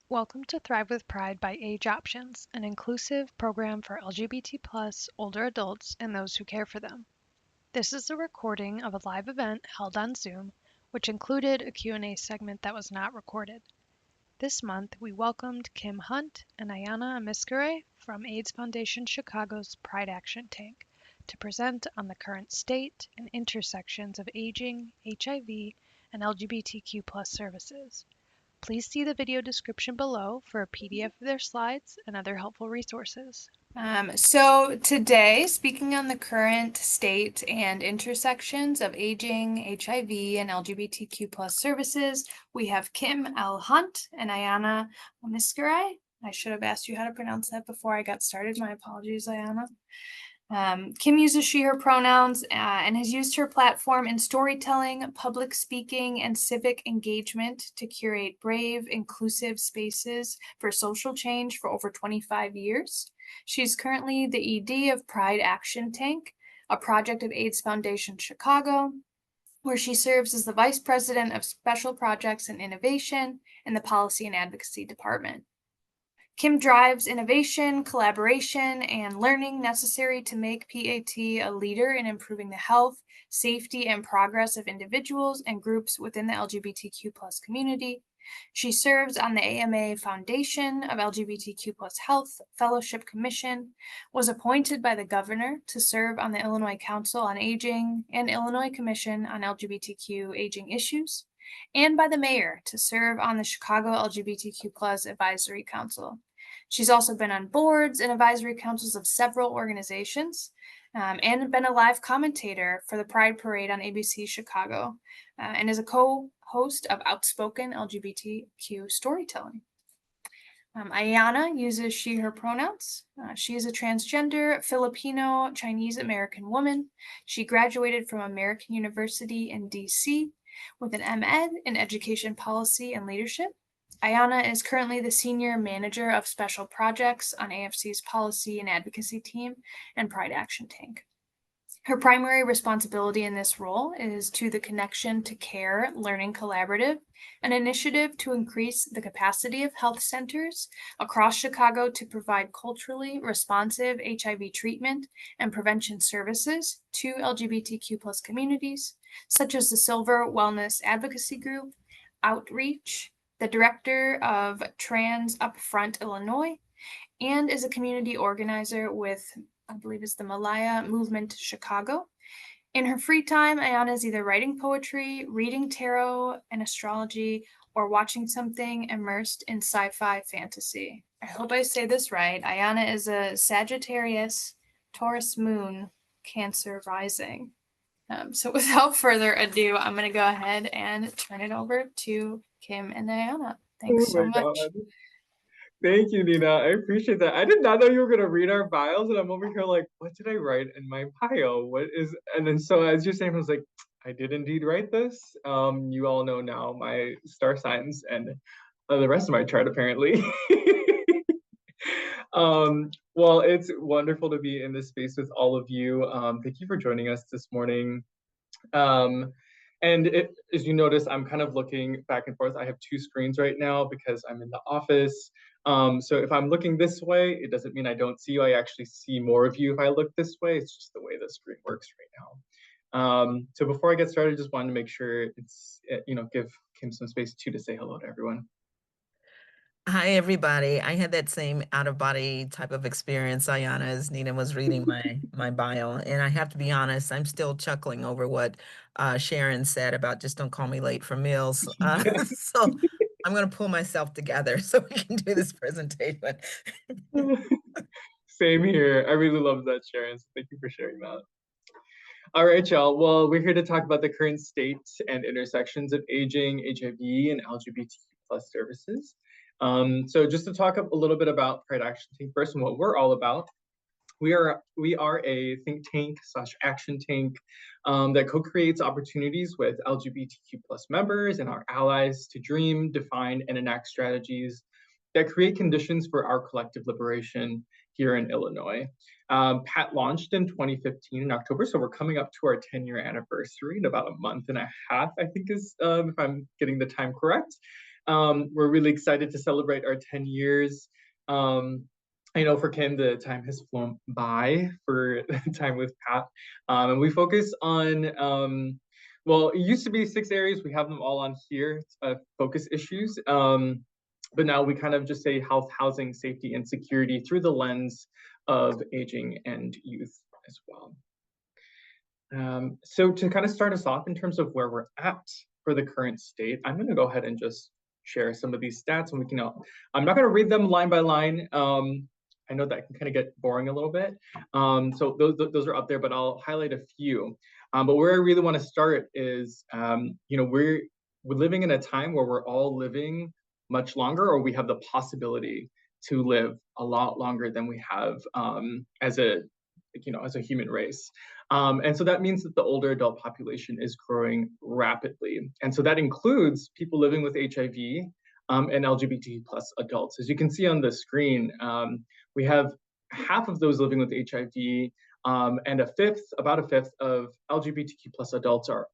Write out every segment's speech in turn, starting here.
Welcome to Thrive with Pride by AgeOptions, an inclusive program for LGBT plus older adults and those who care for them. This is a recording of a live event held on Zoom, which included a Q&A segment that was not recorded. This month, we welcomed Kim Hunt and Iana Amiscaray from AIDS Foundation Chicago's Pride Action Tank to present on the current state and intersections of aging, HIV, and LGBTQ plus services. Please see the video description below for a PDF of their slides and other helpful resources. So today, speaking on the current state and intersections of aging, HIV, and LGBTQ plus services, we have Kim L. Hunt and Iana Amiscaray. I should have asked you how to pronounce that before I got started. My apologies, Iana. Kim uses she, her pronouns and has used her platform in storytelling, public speaking, and civic engagement to curate brave, inclusive spaces for social change for over 25 years. She's currently the ED of Pride Action Tank, a project of AIDS Foundation Chicago, where she serves as the Vice President of Special Projects and Innovation in the Policy and Advocacy Department. Kim drives innovation, collaboration, and learning necessary to make PAT a leader in improving the health, safety, and progress of individuals and groups within the LGBTQ plus community. She serves on the AMA Foundation of LGBTQ plus Health Fellowship Commission, was appointed by the governor to serve on the Illinois Council on Aging and Illinois Commission on LGBTQ Aging Issues, and by the mayor to serve on the Chicago LGBTQ plus Advisory Council. She's also been on boards and advisory councils of several organizations and been a live commentator for the Pride Parade on ABC Chicago and is a co-host of Outspoken LGBTQ Storytelling. Iana uses she, her pronouns. She is a transgender Filipino Chinese American woman. She graduated from American University in DC with an MEd in Education Policy and Leadership. Iana is currently the Senior Manager of Special Projects on AFC's Policy and Advocacy Team and Pride Action Tank. Her primary responsibility in this role is to the Connection to Care Learning Collaborative, an initiative to increase the capacity of health centers across Chicago to provide culturally responsive HIV treatment and prevention services to LGBTQ plus communities, such as the Silver Wellness Advocacy Group, Outreach, the director of Trans Upfront Illinois, and is a community organizer with, I believe it's the Malaya Movement Chicago. In her free time, Iana is either writing poetry, reading tarot and astrology, or watching something immersed in sci-fi fantasy. I hope I say this right. Iana is a Sagittarius, Taurus moon, Cancer rising. So without further ado, I'm going to go ahead and turn it over to Kim and Iana. Thanks so Oh my much. God. Thank you, Nina. I appreciate that. I did not know you were gonna read our bios, and I'm over here like, what did I write in my bio? What is? And then so as you're saying, I was like, I did indeed write this. You all know now my star signs and the rest of my chart apparently. Well, it's wonderful to be in this space with all of you. Thank you for joining us this morning. And as you notice, I'm kind of looking back and forth. I have two screens right now because I'm in the office. So if I'm looking this way, it doesn't mean I don't see you. I actually see more of you if I look this way. It's just the way the screen works right now. So before I get started, I just wanted to make sure it's, give Kim some space too to say hello to everyone. Hi, everybody. I had that same out-of-body type of experience, Iana, as Nina was reading my bio. And I have to be honest, I'm still chuckling over what Sharon said about just don't call me late for meals. So I'm going to pull myself together so we can do this presentation. Same here. I really love that, Sharon. So thank you for sharing that. All right, y'all. Well, we're here to talk about the current state and intersections of aging, HIV, and LGBTQ plus services. So just to talk a little bit about Pride Action Tank first and what we're all about. We are a think tank / action tank that co-creates opportunities with LGBTQ plus members and our allies to dream, define, and enact strategies that create conditions for our collective liberation here in Illinois. PAT launched in 2015 in October, so we're coming up to our 10-year anniversary in about a month and a half, I think is, if I'm getting the time correct. We're really excited to celebrate our 10 years. I know for Kim, the time has flown by for time with Pat. And we focus on, well, it used to be 6 areas. We have them all on here, focus issues. But now we kind of just say health, housing, safety, and security through the lens of aging and youth as well. So to kind of start us off in terms of where we're at for the current state, I'm going to go ahead and just share some of these stats, and we can. I'm not going to read them line by line. I know that can kind of get boring a little bit. So those are up there, but I'll highlight a few. But where I really want to start is, we're living in a time where we're all living much longer, or we have the possibility to live a lot longer than we have as a human race. And so that means that the older adult population is growing rapidly. And so that includes people living with HIV and LGBT plus adults. As you can see on the screen, we have half of those living with HIV and about a fifth of LGBTQ plus adults are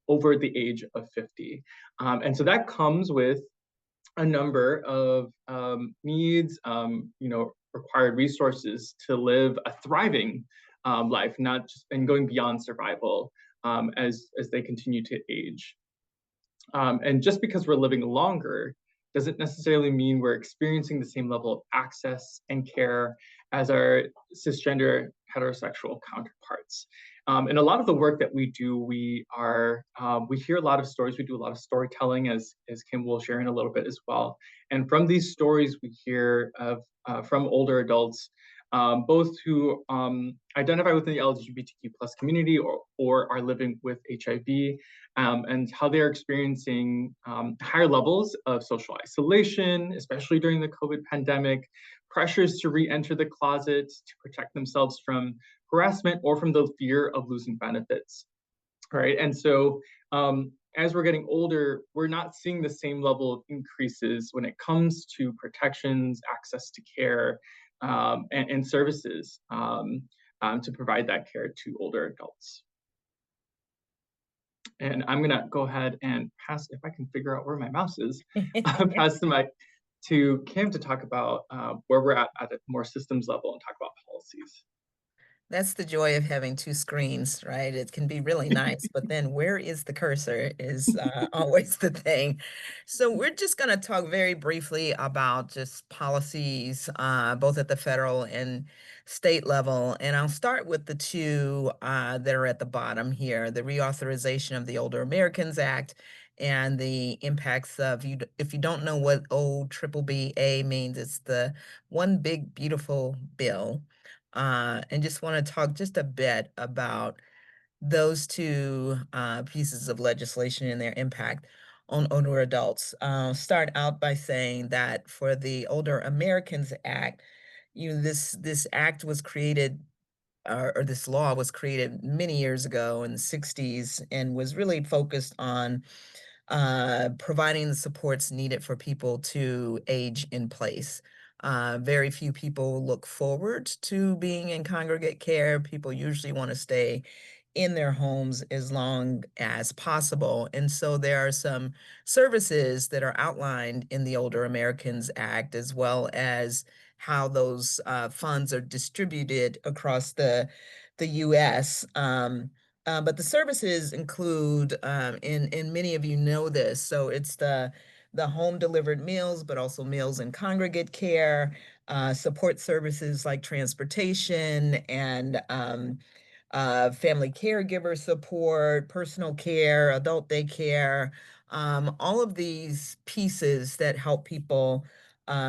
over the age of 50. And so that comes with a number of needs, required resources to live a thriving life, not just and going beyond survival as they continue to age. And just because we're living longer doesn't necessarily mean we're experiencing the same level of access and care as our cisgender heterosexual counterparts. And a lot of the work that we do, we hear a lot of stories. We do a lot of storytelling, as Kim will share in a little bit as well. And from these stories, we hear from older adults, both who identify within the LGBTQ plus community or are living with HIV, and how they're experiencing higher levels of social isolation, especially during the COVID pandemic, pressures to re-enter the closet to protect themselves from harassment or from the fear of losing benefits, right? And so as we're getting older, we're not seeing the same level of increases when it comes to protections, access to care, and services to provide that care to older adults. And I'm gonna go ahead and pass, if I can figure out where my mouse is, pass the mic to Kim to talk about where we're at a more systems level and talk about policies. That's the joy of having two screens, right? It can be really nice, but then where is the cursor is always the thing. So we're just going to talk very briefly about just policies, both at the federal and state level. And I'll start with the two that are at the bottom here, the reauthorization of the Older Americans Act and the impacts of, if you don't know what OBBBA means, it's the One Big Beautiful Bill. And just want to talk just a bit about those two pieces of legislation and their impact on older adults. Start out by saying that for the Older Americans Act, this act was created, or this law was created many years ago in the 60s and was really focused on providing the supports needed for people to age in place. Very few people look forward to being in congregate care. People usually want to stay in their homes as long as possible. And so there are some services that are outlined in the Older Americans Act, as well as how those funds are distributed across the U.S. But the services include, and many of you know this, so it's the home delivered meals, but also meals in congregate care, support services like transportation and family caregiver support, personal care, adult daycare, all of these pieces that help people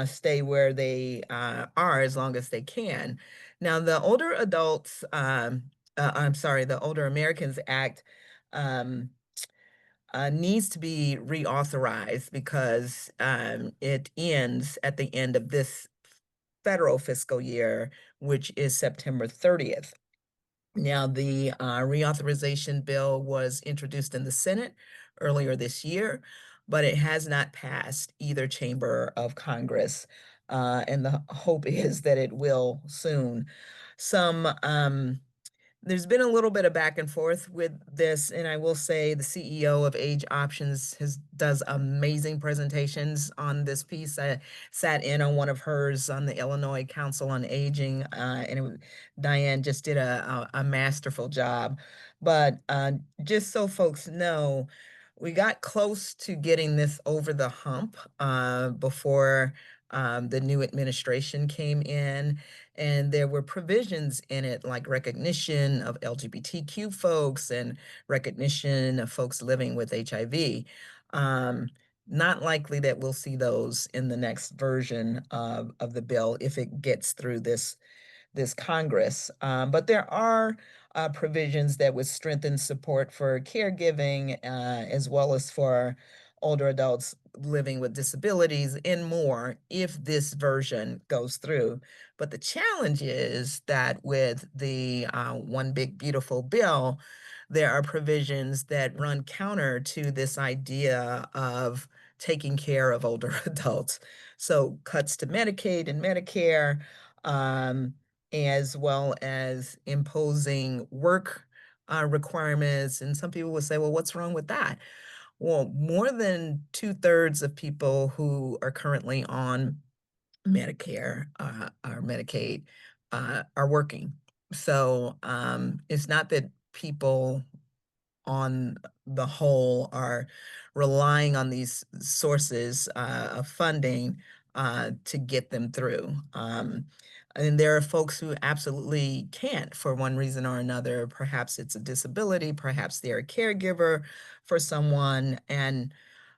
stay where they are as long as they can. Now, the older adults, the Older Americans Act needs to be reauthorized because it ends at the end of this federal fiscal year, which is September 30th. Now, the reauthorization bill was introduced in the Senate earlier this year, but it has not passed either chamber of Congress, and the hope is that it will soon. Some There's been a little bit of back and forth with this, and I will say the CEO of AgeOptions does amazing presentations on this piece. I sat in on one of hers on the Illinois Council on Aging, Diane just did a masterful job. But just so folks know, we got close to getting this over the hump before the new administration came in. And there were provisions in it like recognition of LGBTQ folks and recognition of folks living with HIV. Not likely that we'll see those in the next version of the bill if it gets through this Congress. But there are provisions that would strengthen support for caregiving as well as for older adults living with disabilities and more if this version goes through. But the challenge is that with the One Big Beautiful Bill, there are provisions that run counter to this idea of taking care of older adults. So cuts to Medicaid and Medicare, as well as imposing work requirements. And some people will say, well, what's wrong with that? Well, more than 2/3 of people who are currently on Medicare or Medicaid are working. So it's not that people on the whole are relying on these sources of funding to get them through. And there are folks who absolutely can't for one reason or another. Perhaps it's a disability, perhaps they're a caregiver for someone. And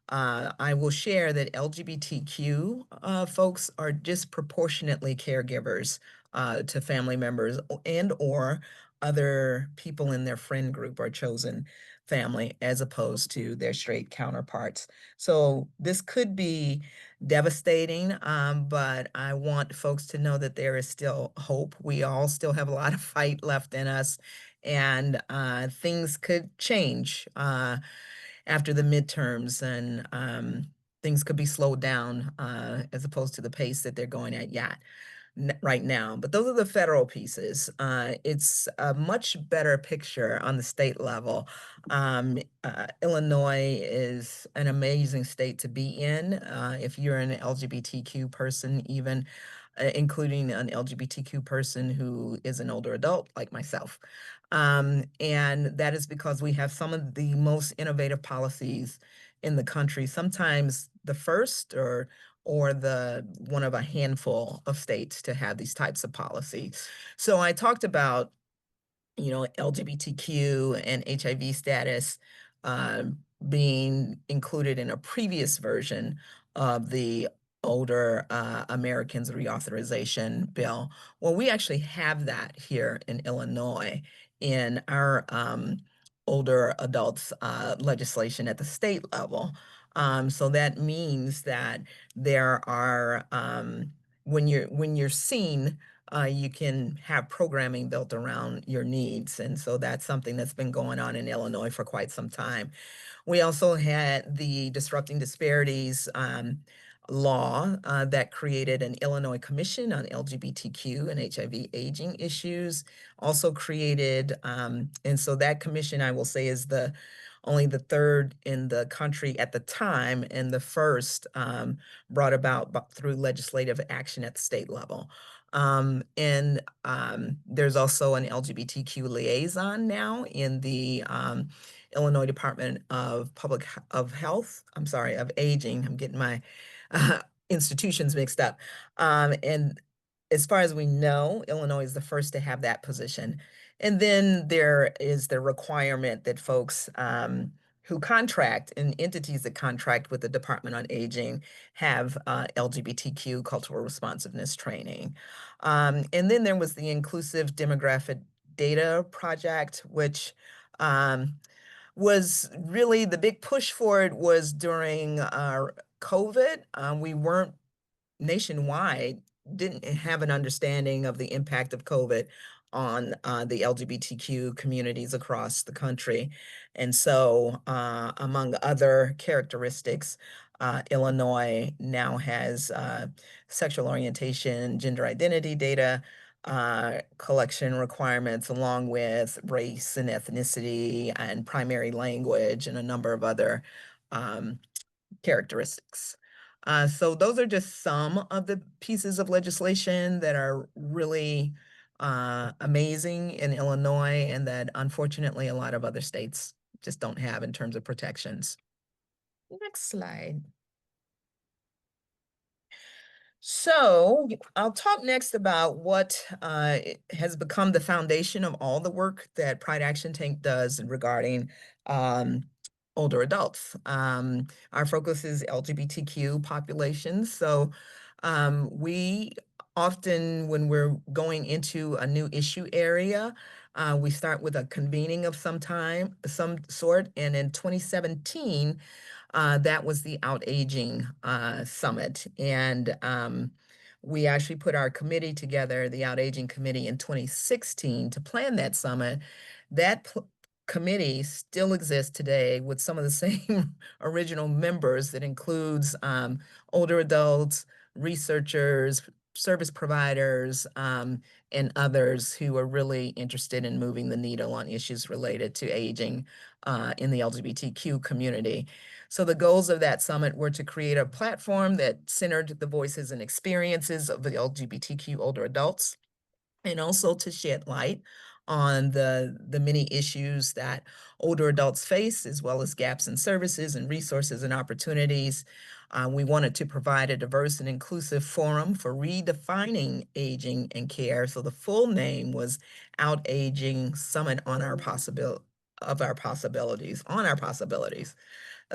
I will share that LGBTQ folks are disproportionately caregivers to family members and or other people in their friend group or chosen family as opposed to their straight counterparts. So this could be devastating, but I want folks to know that there is still hope. We all still have a lot of fight left in us, and things could change after the midterms, and things could be slowed down as opposed to the pace that they're going at right now. But those are the federal pieces. It's a much better picture on the state level. Illinois is an amazing state to be in if you're an LGBTQ person, even including an LGBTQ person who is an older adult like myself. And that is because we have some of the most innovative policies in the country, sometimes the first or the one of a handful of states to have these types of policies. So I talked about, LGBTQ and HIV status being included in a previous version of the Older Americans Reauthorization Bill. Well, we actually have that here in Illinois in our older adults legislation at the state level. So that means that there are when you're seen, you can have programming built around your needs. And so that's something that's been going on in Illinois for quite some time. We also had the Disrupting Disparities law that created an Illinois Commission on LGBTQ and HIV aging issues. Also created, and so that commission, I will say, is only the third in the country at the time, and the first brought about through legislative action at the state level. And there's also an LGBTQ liaison now in the Illinois Department of Health. I'm sorry, of Aging. I'm getting my institutions mixed up. And as far as we know, Illinois is the first to have that position. And then there is the requirement that folks who contract and entities that contract with the Department on Aging have LGBTQ cultural responsiveness training. And then there was the Inclusive Demographic Data Project, which was really the big push for it was during COVID. We weren't nationwide, didn't have an understanding of the impact of COVID on the LGBTQ communities across the country. And so, among other characteristics, Illinois now has sexual orientation, gender identity data collection requirements, along with race and ethnicity and primary language and a number of other characteristics. So those are just some of the pieces of legislation that are really amazing in Illinois and that unfortunately a lot of other states just don't have in terms of protections. Next slide. So I'll talk next about what has become the foundation of all the work that Pride Action Tank does regarding older adults. Our focus is LGBTQ populations. So we often, when we're going into a new issue area, we start with a convening of some sort. And in 2017, that was the Out-Aging Summit. And we actually put our committee together, the Out-Aging Committee, in 2016 to plan that summit. That committee still exists today with some of the same original members that includes older adults, researchers, service providers, and others who are really interested in moving the needle on issues related to aging in the LGBTQ community. So the goals of that summit were to create a platform that centered the voices and experiences of the LGBTQ older adults, and also to shed light on the many issues that older adults face, as well as gaps in services and resources and opportunities. We wanted to provide a diverse and inclusive forum for redefining aging and care. So the full name was Out-Aging Summit on our Possibilities.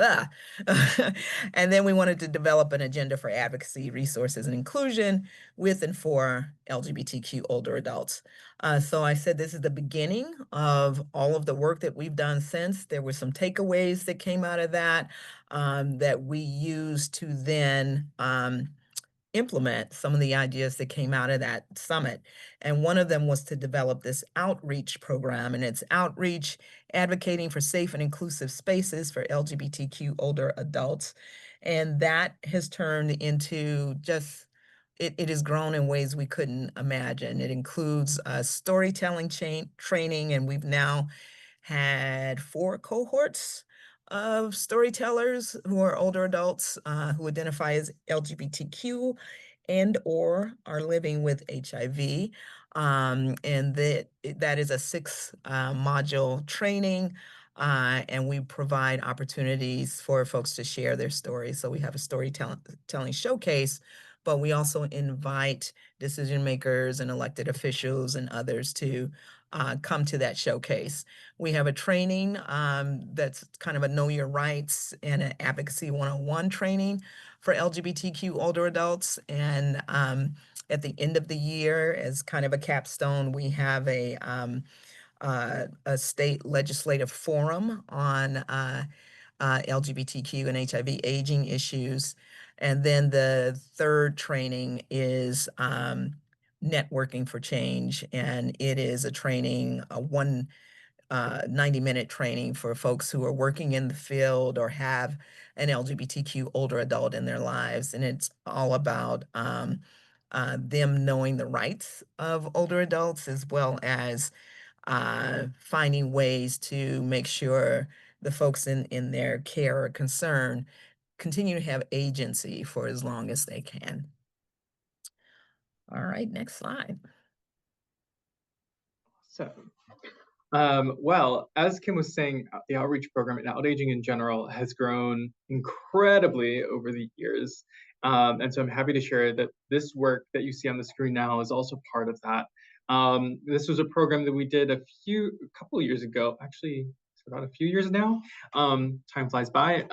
Ah. And then we wanted to develop an agenda for advocacy, resources, and inclusion with and for LGBTQ older adults. So I said this is the beginning of all of the work that we've done since. There were some takeaways that came out of that that we used to then implement some of the ideas that came out of that summit. And one of them was to develop this outreach program, and it's outreach advocating for safe and inclusive spaces for LGBTQ older adults. And that has turned into just, it has grown in ways we couldn't imagine. It includes storytelling training, and we've now had 4 cohorts of storytellers who are older adults who identify as LGBTQ and or are living with HIV. And that is a 6 module training. And we provide opportunities for folks to share their stories. So we have a storytelling showcase, but we also invite decision makers and elected officials and others to come to that showcase. We have a training that's kind of a Know Your Rights and an Advocacy 101 training for LGBTQ older adults. And at the end of the year, as kind of a capstone, we have a state legislative forum on LGBTQ and HIV aging issues. And then the third training is Networking for Change. And it is a training, a 90-minute training for folks who are working in the field or have an LGBTQ older adult in their lives. And it's all about them knowing the rights of older adults, as well as finding ways to make sure the folks in their care or concern continue to have agency for as long as they can. All right, next slide. So, well, as Kim was saying, the outreach program and out-aging in general has grown incredibly over the years. And so I'm happy to share that this work that you see on the screen now is also part of that. This was a program that we did a couple of years ago, actually, it's about a few years now. Time flies by.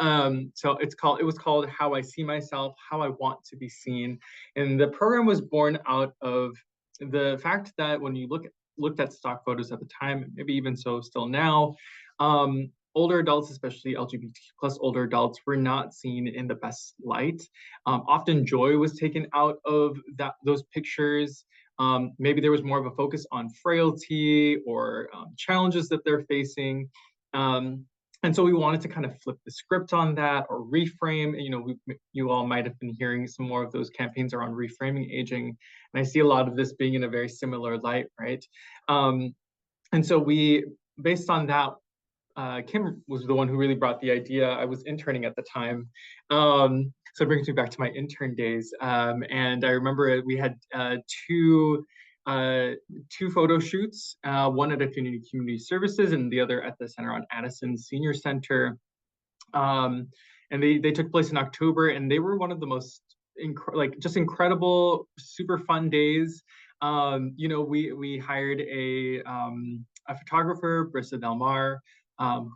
So it was called How I See Myself, How I Want to Be Seen. And the program was born out of the fact that when you looked at stock photos at the time, maybe even so still now, older adults, especially LGBT plus older adults, were not seen in the best light. Often joy was taken out of those pictures. Maybe there was more of a focus on frailty or challenges that they're facing. And so we wanted to kind of flip the script on that, or reframe. You know, you all might have been hearing some more of those campaigns around reframing aging. And I see a lot of this being in a very similar light, right? And so based on that, Kim was the one who really brought the idea. I was interning at the time. So it brings me back to my intern days. And I remember we had two photo shoots, one at community services and the other at the Center on Addison Senior Center. And they took place in October, and they were one of the most just incredible, super fun days. You know, we hired a photographer, Brissa Del Mar,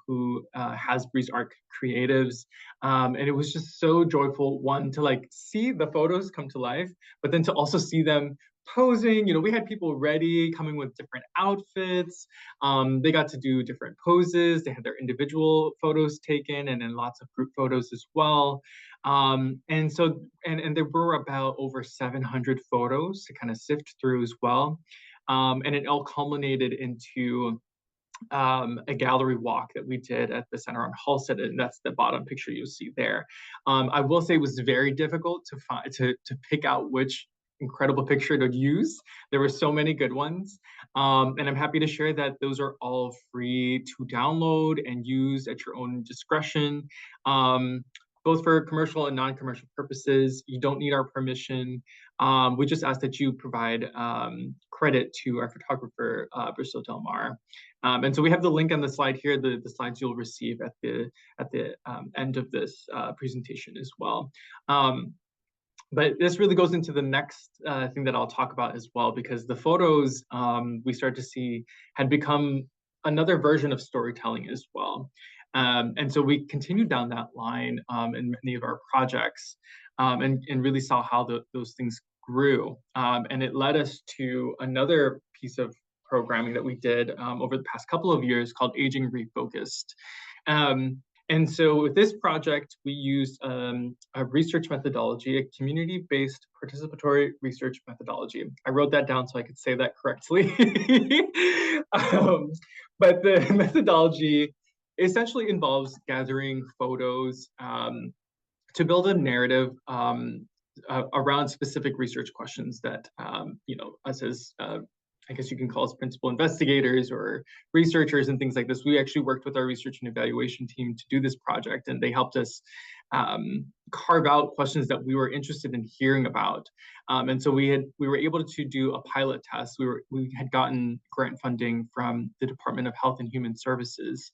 who has Breeze Art Creatives. And it was just so joyful, one, to like see the photos come to life, but then to also see them posing. You know, we had people ready, coming with different outfits. They got to do different poses. They had their individual photos taken, and then lots of group photos as well. And so, and there were about over 700 photos to kind of sift through as well. And it all culminated into a gallery walk that we did at the Center on Halsted, and that's the bottom picture you see there. I will say it was very difficult to find to pick out which incredible picture to use. There were so many good ones, and I'm happy to share that those are all free to download and use at your own discretion. Both for commercial and non-commercial purposes. You don't need our permission. We just ask that you provide credit to our photographer, Brissa Del Mar. And so we have the link on the slide here, the slides you'll receive at the end of this presentation as well. But this really goes into the next thing that I'll talk about as well, because the photos we start to see had become another version of storytelling as well. And so we continued down that line in many of our projects, and really saw how those things grew. And it led us to another piece of programming that we did over the past couple of years called Aging Refocused. And so with this project, we used a research methodology, a community-based participatory research methodology. I wrote that down so I could say that correctly. But the methodology essentially involves gathering photos to build a narrative around specific research questions that, you know, us as I guess you can call us principal investigators or researchers and things like this. We actually worked with our research and evaluation team to do this project, and they helped us carve out questions that we were interested in hearing about. And so we were able to do a pilot test. We had gotten grant funding from the Department of Health and Human Services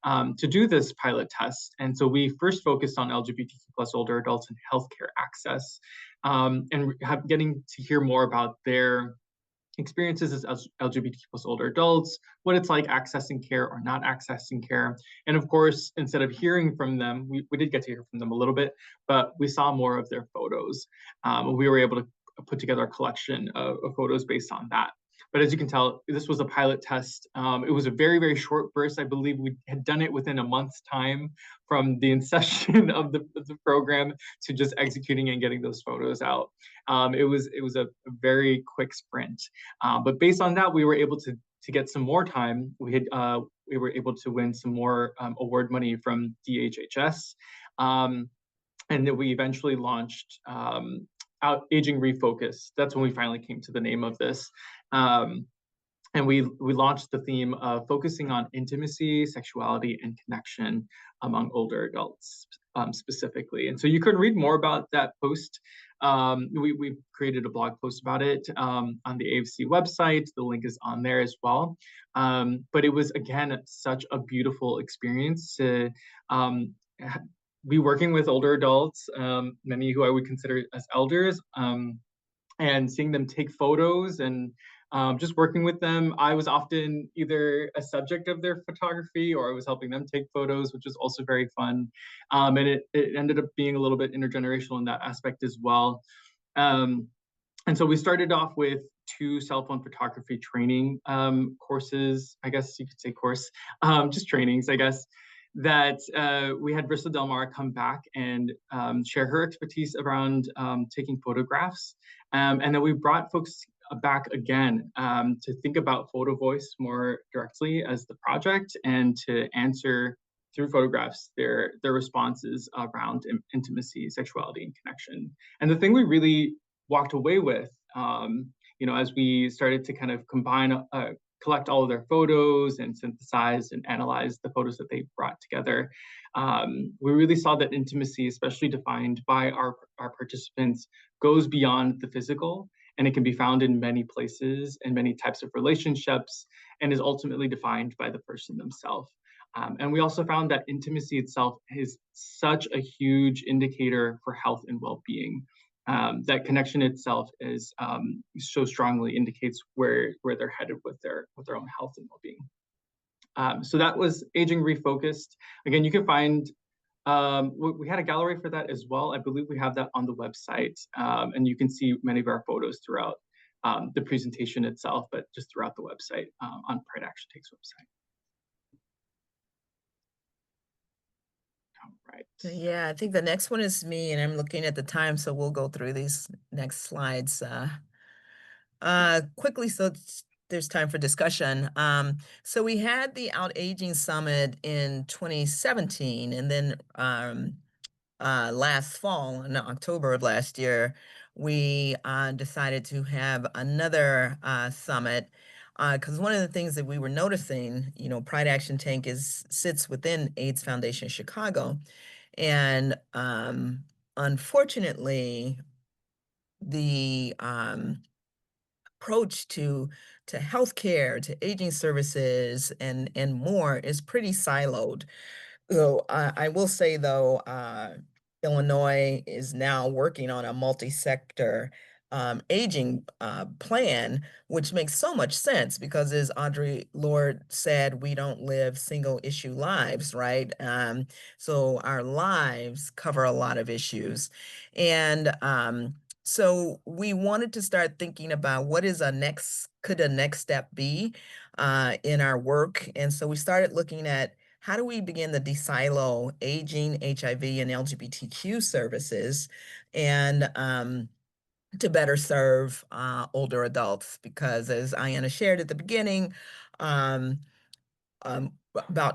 to do this pilot test. And so we first focused on LGBTQ plus older adults and healthcare access, and getting to hear more about their experiences as LGBTQ plus older adults, what it's like accessing care or not accessing care. And of course, instead of hearing from them, we did get to hear from them a little bit, but we saw more of their photos. We were able to put together a collection of photos based on that. But as you can tell, this was a pilot test. It was a very, very short burst. I believe we had done it within a month's time from the inception of the program to just executing and getting those photos out. It was a very quick sprint. But based on that, we were able to get some more time. We were able to win some more award money from DHHS. And then we eventually launched Aging Refocused. That's when we finally came to the name of this. And we launched the theme of focusing on intimacy, sexuality, and connection among older adults specifically. And so you can read more about that post. We created a blog post about it on the AFC website. The link is on there as well. But it was, again, such a beautiful experience to be working with older adults, many who I would consider as elders, and seeing them take photos and just working with them. I was often either a subject of their photography or I was helping them take photos, which was also very fun. And it ended up being a little bit intergenerational in that aspect as well. And so we started off with 2 cell phone photography training courses, I guess you could say course, just trainings, I guess, that we had Brissa Del Mar come back and share her expertise around taking photographs. And then we brought folks back again to think about photo voice more directly as the project and to answer through photographs their responses around intimacy, sexuality, and connection. And the thing we really walked away with, as we started to kind of collect all of their photos and synthesize and analyze the photos that they brought together, we really saw that intimacy, especially defined by our participants, goes beyond the physical, and it can be found in many places and many types of relationships, and is ultimately defined by the person themselves. And we also found that intimacy itself is such a huge indicator for health and well-being. That connection itself is so strongly indicates where they're headed with their own health and well-being. So that was Aging Refocused. Again, you can find, we had a gallery for that as well. I believe we have that on the website, and you can see many of our photos throughout the presentation itself, but just throughout the website, on Pride Action Takes website. All right. Yeah, I think the next one is me, and I'm looking at the time, so we'll go through these next slides quickly so there's time for discussion. So we had the Out Aging Summit in 2017, and then last fall, in October of last year, we decided to have another summit, because one of the things that we were noticing, Pride Action Tank sits within AIDS Foundation Chicago, and unfortunately, the approach to healthcare, to aging services, and more is pretty siloed. So I will say, though, Illinois is now working on a multi-sector aging plan, which makes so much sense because, as Audre Lorde said, we don't live single issue lives, right? So our lives cover a lot of issues. And so we wanted to start thinking about what could a next step be in our work. And so we started looking at how do we begin to de-silo aging, HIV, and LGBTQ services, and to better serve older adults? Because, as Iana shared at the beginning, about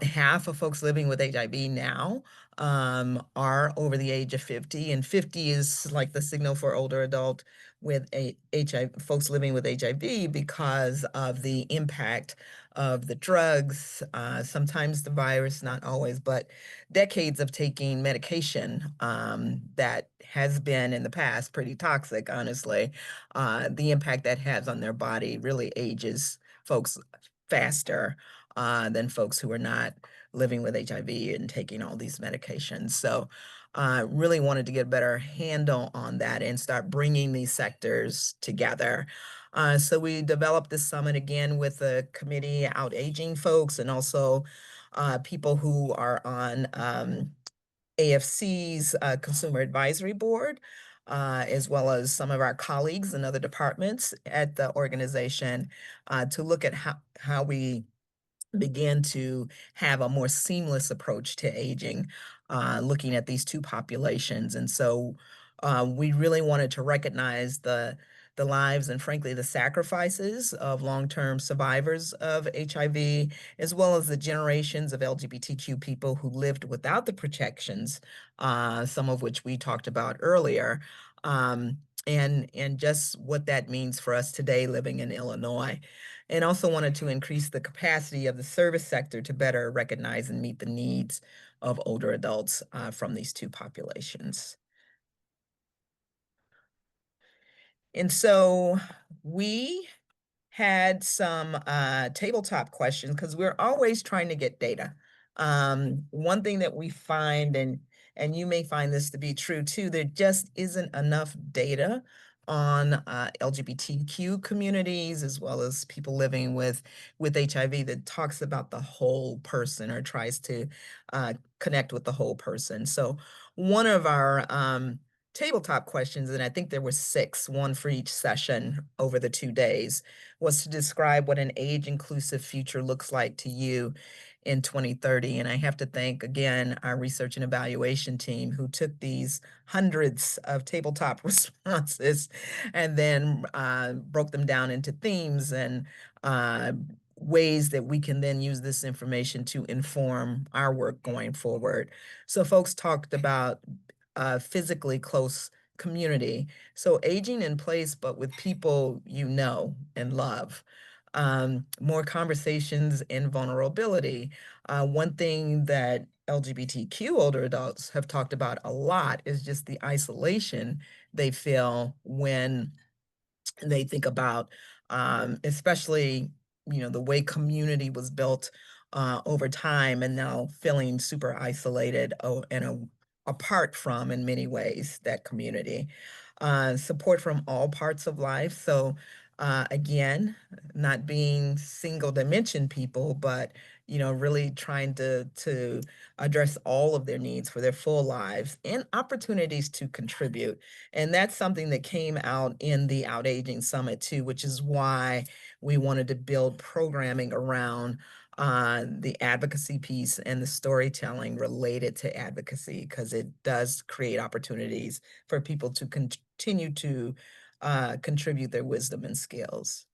half of folks living with HIV now are over the age of 50, and 50 is like the signal for older adult with HIV, folks living with HIV, because of the impact of the drugs, sometimes the virus, not always, but decades of taking medication that has been in the past pretty toxic, honestly. The impact that has on their body really ages folks faster than folks who are not living with HIV and taking all these medications. So really wanted to get a better handle on that and start bringing these sectors together. So we developed this summit again with the committee, Out Aging folks, and also people who are on AFC's Consumer Advisory Board, as well as some of our colleagues in other departments at the organization, to look at how we begin to have a more seamless approach to aging, looking at these two populations. And so we really wanted to recognize the lives and, frankly, the sacrifices of long-term survivors of HIV, as well as the generations of LGBTQ people who lived without the protections, some of which we talked about earlier, and just what that means for us today living in Illinois. And also wanted to increase the capacity of the service sector to better recognize and meet the needs of older adults from these two populations. And so we had some tabletop questions because we're always trying to get data. One thing that we find, and you may find this to be true too, there just isn't enough data on LGBTQ communities, as well as people living with HIV, that talks about the whole person or tries to connect with the whole person. So one of our tabletop questions, and I think there were 6, one for each session over the 2 days, was to describe what an age-inclusive future looks like to you in 2030. And I have to thank, again, our research and evaluation team, who took these hundreds of tabletop responses and then broke them down into themes and ways that we can then use this information to inform our work going forward. So folks talked about physically close community. So aging in place, but with people you know and love. More conversations and vulnerability. One thing that LGBTQ older adults have talked about a lot is just the isolation they feel when they think about, especially, the way community was built over time, and now feeling super isolated and apart from, in many ways, that community. Support from all parts of life. So again, not being single dimension people, but really trying to address all of their needs for their full lives and opportunities to contribute. And that's something that came out in the Out Aging Summit too, which is why we wanted to build programming around the advocacy piece and the storytelling related to advocacy, because it does create opportunities for people to continue to contribute their wisdom and skills.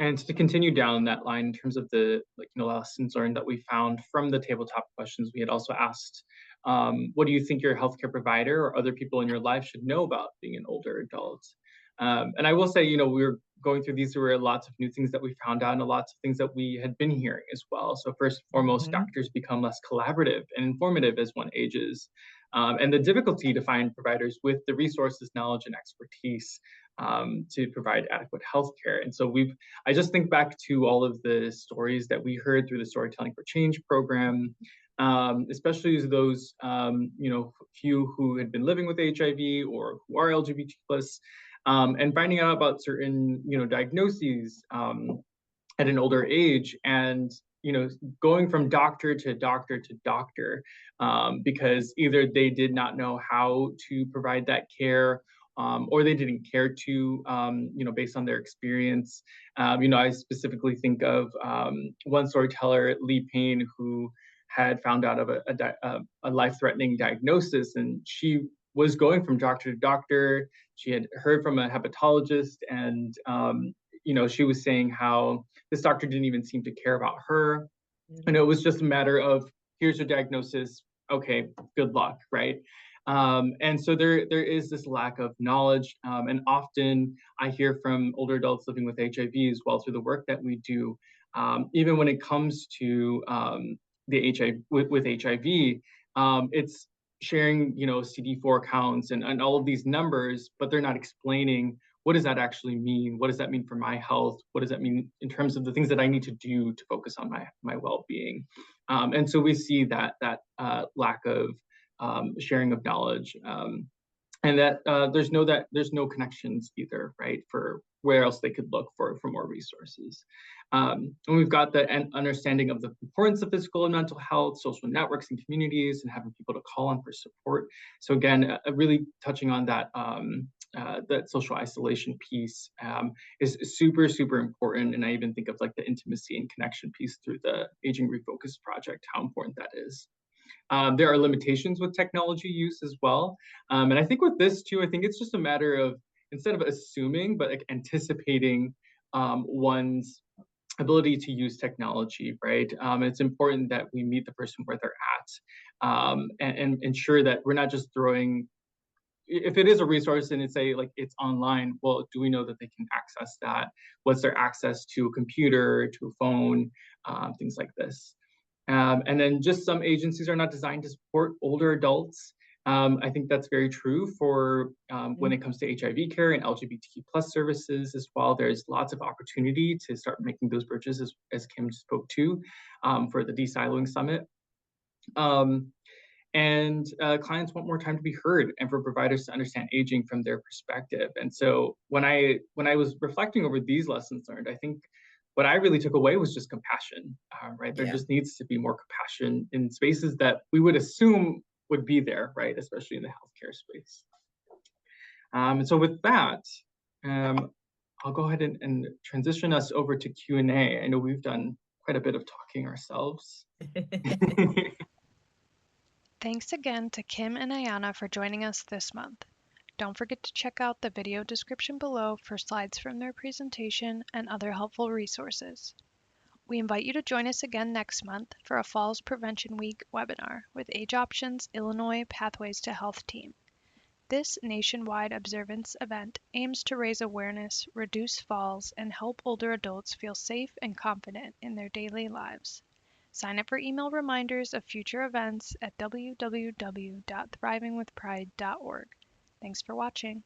And to continue down that line in terms of the lessons learned that we found from the tabletop questions, we had also asked, what do you think your healthcare provider or other people in your life should know about being an older adult? And I will say, we were going through these, there were lots of new things that we found out and lots of things that we had been hearing as well. So first and foremost, doctors become less collaborative and informative as one ages. And the difficulty to find providers with the resources, knowledge, and expertise to provide adequate healthcare. And so I just think back to all of the stories that we heard through the Storytelling for Change program, especially those, few who had been living with HIV or who are LGBT plus, and finding out about certain, diagnoses at an older age, and going from doctor to doctor to doctor, because either they did not know how to provide that care, or they didn't care to, based on their experience. I specifically think of one storyteller, Lee Payne, who had found out of a life-threatening diagnosis, and she was going from doctor to doctor. She had heard from a hepatologist, and she was saying how this doctor didn't even seem to care about her. And it was just a matter of, here's your diagnosis, okay, good luck, right? And so there is this lack of knowledge. And often I hear from older adults living with HIV as well through the work that we do, even when it comes to the HIV with HIV, it's sharing, CD4 counts and all of these numbers, but they're not explaining, what does that actually mean? What does that mean for my health? What does that mean in terms of the things that I need to do to focus on my well-being? And so we see that lack of sharing of knowledge, and that there's no connections either, right, for where else they could look for more resources. And we've got the understanding of the importance of physical and mental health, social networks and communities, and having people to call on for support. So again, really touching on that that social isolation piece is super, super important. And I even think of like the intimacy and connection piece through the Aging Refocused project, how important that is. There are limitations with technology use as well. And I think with this too, I think it's just a matter of, instead of assuming, but like anticipating one's ability to use technology, right? It's important that we meet the person where they're at, and ensure that we're not just throwing, if it is a resource and it's it's online, well, do we know that they can access that? What's their access to a computer, to a phone, things like this. And then just some agencies are not designed to support older adults. I think that's very true for when it comes to HIV care and LGBTQ plus services as well. There's lots of opportunity to start making those bridges, as Kim spoke to, for the De-Siloing Summit. And clients want more time to be heard and for providers to understand aging from their perspective. And so when I was reflecting over these lessons learned, I think what I really took away was just compassion, right? There just needs to be more compassion in spaces that we would assume would be there, right? Especially in the healthcare space. And so with that, I'll go ahead and transition us over to Q&A. I know we've done quite a bit of talking ourselves. Thanks again to Kim and Iana for joining us this month. Don't forget to check out the video description below for slides from their presentation and other helpful resources. We invite you to join us again next month for a Falls Prevention Week webinar with AgeOptions Illinois Pathways to Health team. This nationwide observance event aims to raise awareness, reduce falls, and help older adults feel safe and confident in their daily lives. Sign up for email reminders of future events at www.thrivingwithpride.org. Thanks for watching.